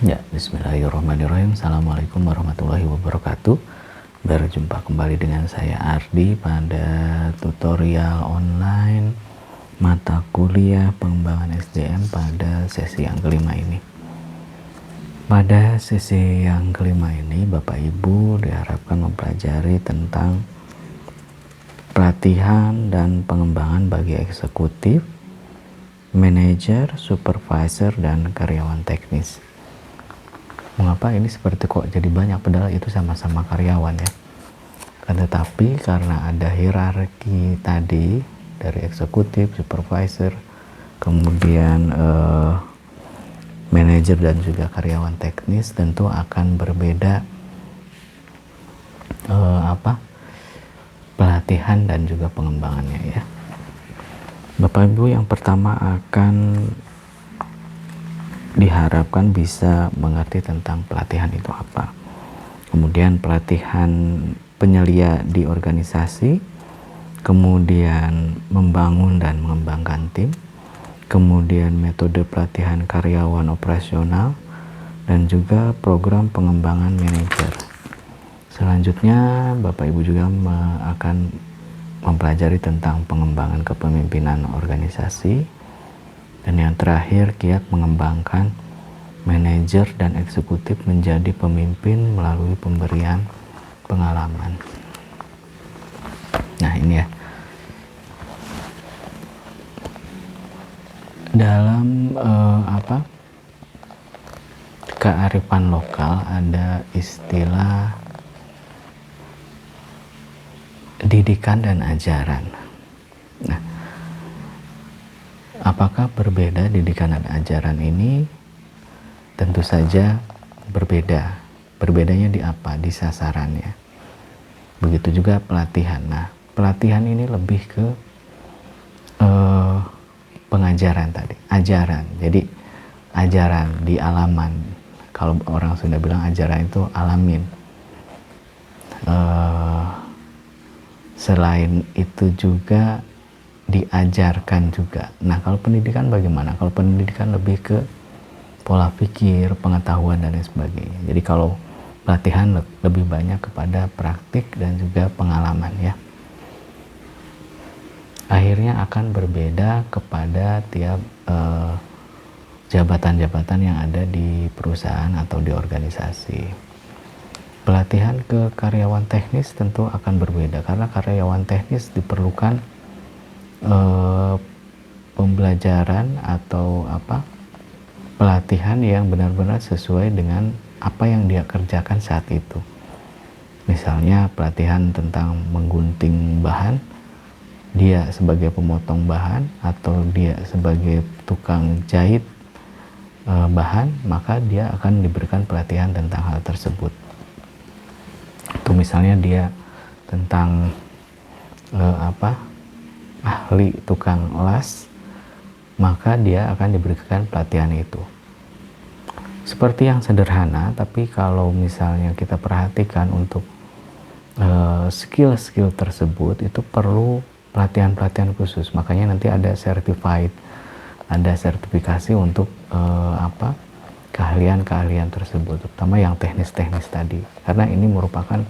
Ya, bismillahirrahmanirrahim. Assalamualaikum warahmatullahi wabarakatuh. Berjumpa kembali dengan saya Ardi pada tutorial online mata kuliah pengembangan SDM pada sesi yang kelima ini. Pada sesi yang kelima ini, Bapak Ibu diharapkan mempelajari tentang pelatihan dan pengembangan bagi eksekutif, manajer, supervisor, dan karyawan teknis. Mengapa ini seperti kok jadi banyak, padahal itu sama-sama karyawan ya. Tetapi karena ada hierarki tadi dari eksekutif, supervisor, kemudian manajer dan juga karyawan teknis, tentu akan berbeda pelatihan dan juga pengembangannya ya. Bapak Ibu, yang pertama akan diharapkan bisa mengerti tentang pelatihan itu apa. Kemudian pelatihan penyelia di organisasi, kemudian membangun dan mengembangkan tim, kemudian metode pelatihan karyawan operasional, dan juga program pengembangan manajer. Selanjutnya Bapak Ibu juga akan mempelajari tentang pengembangan kepemimpinan organisasi, dan yang terakhir kiat mengembangkan manajer dan eksekutif menjadi pemimpin melalui pemberian pengalaman. Nah ini ya, dalam kearifan lokal ada istilah didikan dan ajaran. Nah, apakah berbeda didikan dan ajaran ini? Tentu saja berbeda. Berbedanya di apa? Di sasarannya. Begitu juga pelatihan. Nah, pelatihan ini lebih ke pengajaran tadi, ajaran. Jadi ajaran di alaman. Kalau orang Sunda bilang ajaran itu alamin. Selain itu juga diajarkan juga. Nah, kalau pendidikan bagaimana? Kalau pendidikan lebih ke pola pikir, pengetahuan, dan lain sebagainya. Jadi kalau pelatihan lebih banyak kepada praktik dan juga pengalaman ya. Akhirnya akan berbeda kepada tiap jabatan-jabatan yang ada di perusahaan atau di organisasi. Pelatihan ke karyawan teknis tentu akan berbeda, karena karyawan teknis diperlukan pembelajaran atau pelatihan yang benar-benar sesuai dengan apa yang dia kerjakan saat itu. Misalnya pelatihan tentang menggunting bahan, dia sebagai pemotong bahan atau dia sebagai tukang jahit bahan, maka dia akan diberikan pelatihan tentang hal tersebut. Itu misalnya dia tentang ahli tukang las, maka dia akan diberikan pelatihan itu. Seperti yang sederhana, tapi kalau misalnya kita perhatikan untuk skill-skill tersebut itu perlu pelatihan-pelatihan khusus. Makanya nanti ada certified, ada sertifikasi untuk keahlian-keahlian tersebut, terutama yang teknis-teknis tadi, karena ini merupakan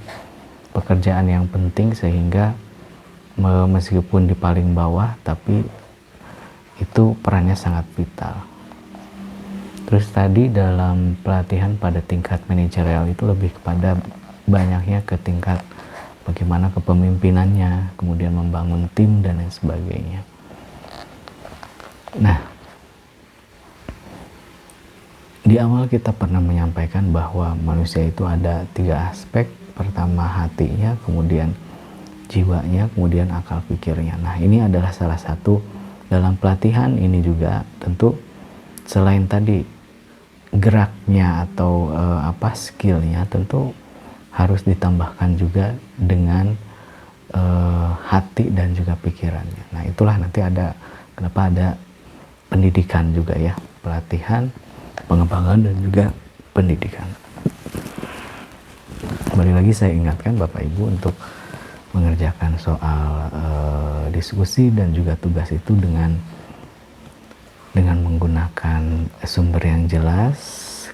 pekerjaan yang penting, sehingga meskipun di paling bawah tapi itu perannya sangat vital. Terus tadi dalam pelatihan pada tingkat manajerial itu lebih kepada banyaknya ke tingkat bagaimana kepemimpinannya, kemudian membangun tim dan lain sebagainya. Nah, di awal kita pernah menyampaikan bahwa manusia itu ada 3 aspek. Pertama hatinya, kemudian jiwanya, kemudian akal pikirnya. Nah, ini adalah salah satu dalam pelatihan ini juga. Tentu selain tadi geraknya atau skillnya, tentu harus ditambahkan juga dengan hati dan juga pikirannya. Nah, itulah nanti ada kenapa ada pendidikan juga ya, pelatihan, pengembangan, dan juga pendidikan. Kembali lagi saya ingatkan Bapak Ibu untuk mengerjakan soal diskusi dan juga tugas itu dengan menggunakan sumber yang jelas,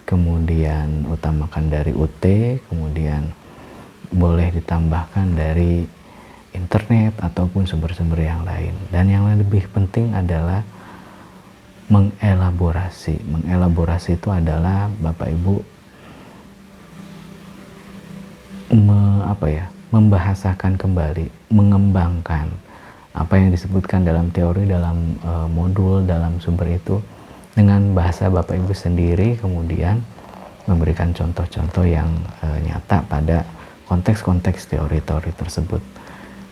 kemudian utamakan dari UT, kemudian boleh ditambahkan dari internet ataupun sumber-sumber yang lain. Dan yang lebih penting adalah mengelaborasi. Mengelaborasi itu adalah Bapak Ibu membahasakan kembali, mengembangkan apa yang disebutkan dalam teori, dalam modul, dalam sumber itu dengan bahasa Bapak Ibu sendiri, kemudian memberikan contoh-contoh yang nyata pada konteks-konteks teori-teori tersebut.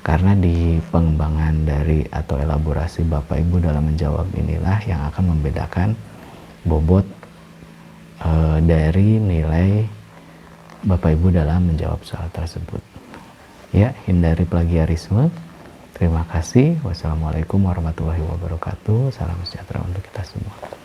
Karena di pengembangan dari atau elaborasi Bapak Ibu dalam menjawab inilah yang akan membedakan bobot dari nilai Bapak Ibu dalam menjawab soal tersebut. Ya, hindari plagiarisme. Terima kasih. Wassalamualaikum warahmatullahi wabarakatuh. Salam sejahtera untuk kita semua.